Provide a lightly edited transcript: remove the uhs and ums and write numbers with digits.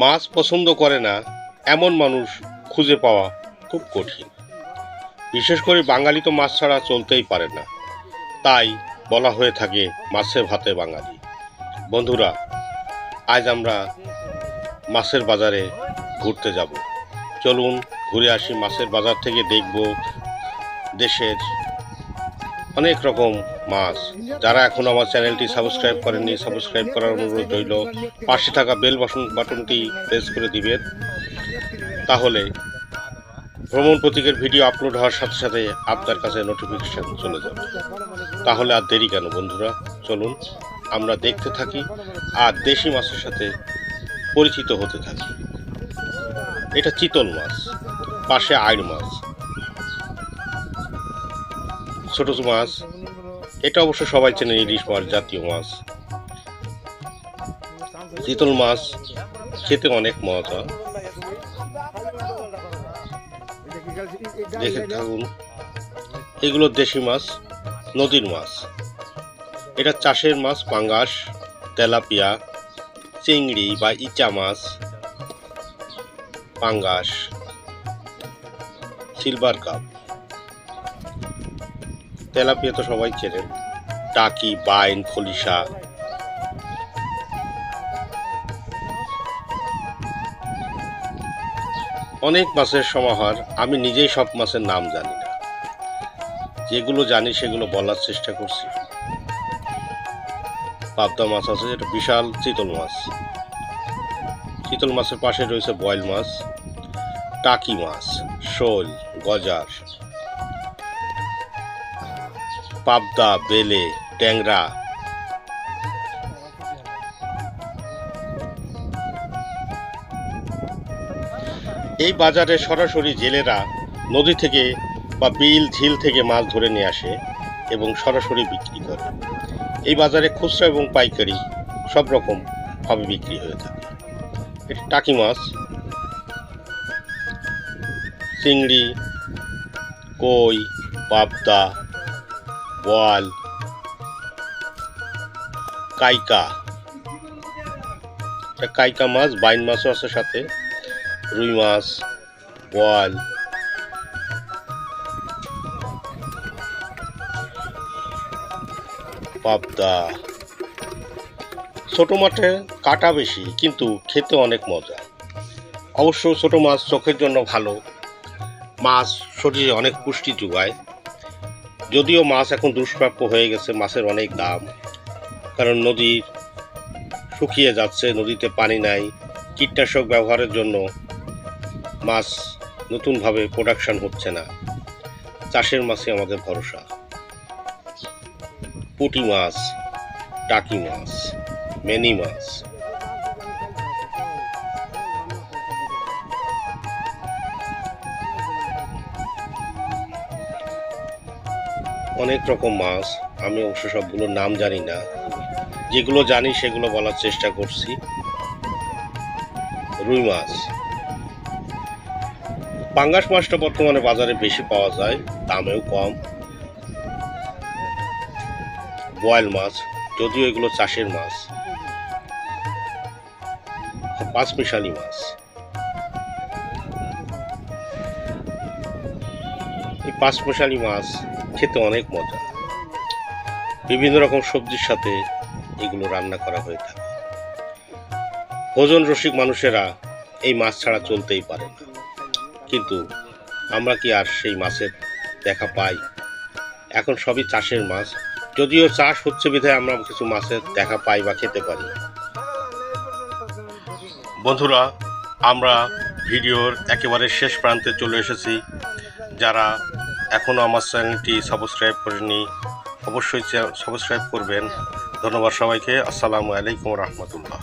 মাছ পছন্দ করে না এমন মানুষ খুঁজে পাওয়া খুব কঠিন। বিশেষ করে বাঙালি তো মাছ ছাড়া চলতেই পারে না, তাই বলা হয়ে থাকে মাছে ভাতে বাঙালি। বন্ধুরা, আজ আমরা মাছের বাজারে ঘুরতে যাব। চলুন ঘুরে আসি মাছের বাজার থেকে, দেখব দেশের অনেক রকম মাছ। যারা এখন আমার চ্যানেলটি সাবস্ক্রাইব করেননি, সাবস্ক্রাইব করার অনুরোধ রইল। পাশে থাকা বেল বাটনটি প্রেস করে দিবেন, তাহলে ভ্রমণ প্রতীকের ভিডিও আপলোড হওয়ার সাথে সাথে আপনার কাছে নোটিফিকেশন চলে যাবে। তাহলে আর দেরি কেন বন্ধুরা, চলুন আমরা দেখতে থাকি আর দেশি মাছের সাথে পরিচিত হতে থাকি। এটা চিতল মাছ, পাশে আইড় মাছ, ছোট মাছ। এটা অবশ্য সবাই চেনে, ইলিশ মাছ জাতীয় মাছ। চিতল মাছ খেতে অনেক মজা, দেখে থাকুন। এগুলো দেশি মাছ, নদীর মাছ। এটা চাষের মাছ, পাঙ্গাস, তেলাপিয়া, চিংড়ি বা ইচা মাছ, পাঙ্গাস, সিলভার কাপ। তেলাপিয়া তো সবাই চেনেন, টাকি, বাইন, খলিশা। অনেক মাছের সমাহার, আমি নিজেই সব মাছের নাম জানি না, যেগুলো জানি সেগুলো বলার চেষ্টা করছি। পাবদা মাছ আছে, এটা বিশাল চিতল মাছ। চিতল মাছের পাশে রয়েছে বয়েল মাছ, টাকি মাছ, শোল, গজার, পাবদা, বেলে, ট্যাংরা। এই বাজারে সরাসরি জেলেরা নদী থেকে বা বিল ঝিল থেকে মাছ ধরে নিয়ে আসে এবং সরাসরি বিক্রি করে। এই বাজারে খুচরা এবং পাইকারি সব রকম ভাবে বিক্রি হয়ে থাকে। এটা টাকি মাছ, চিংড়ি, কই, পাবদা, বোয়াল, কাইকা। এটা কাইকা মাছ, বাইন মাছও আছে সাথে, রুই মাছ, বোয়াল, পাবদা। ছোট মাছে কাটা বেশি, কিন্তু খেতে অনেক মজা। অবশ্য ছোট মাছ চোখের জন্য ভালো, মাছ শরীরে অনেক পুষ্টি যোগায়। যদিও মাছ এখন দুষ্প্রাপ্য হয়ে গেছে, মাছের অনেক দাম, কারণ নদী শুকিয়ে যাচ্ছে, নদীতে পানি নাই। কীটনাশক ব্যবহারের জন্য মাছ নতুনভাবে প্রোডাকশন হচ্ছে না। চাষের মাছই আমাদের ভরসা। পুঁটি মাছ, টাকি মাছ, মেনি মাছ। অনেক রকম মাছ, আমি অবশ্য সবগুলোর নাম জানি না, যেগুলো জানি সেগুলো বলার চেষ্টা করছি। রুই মাছ, পাঙ্গাস মাছটা বর্তমানে বাজারে বেশি পাওয়া যায়, দামেও কম। বোয়াল মাছ, যদিও এগুলো চাষের মাছ। পাঁচমিশালি মাছ, এই পাঁচমিশালি মাছ খেতে অনেক মজা। বিভিন্ন রকম সবজির সাথে এগুলো রান্না করা হয়ে থাকে। ভোজন রসিক মানুষেরা এই মাছ ছাড়া চলতেই পারে না, কিন্তু আমরা কি আর সেই মাছের দেখা পাই? এখন সবই চাষের মাছ, যদিও চাষ হচ্ছে বিধায় আমরা কিছু মাছের দেখা পাই বা খেতে পারি। বন্ধুরা, আমরা ভিডিওর একেবারে শেষ প্রান্তে চলে এসেছি। যারা এখনও আমার চ্যানেলটি সাবস্ক্রাইব করেনি, অবশ্যই সাবস্ক্রাইব করবেন। ধন্যবাদ সবাইকে। আসসালামু আলাইকুম রহমতুল্লাহ।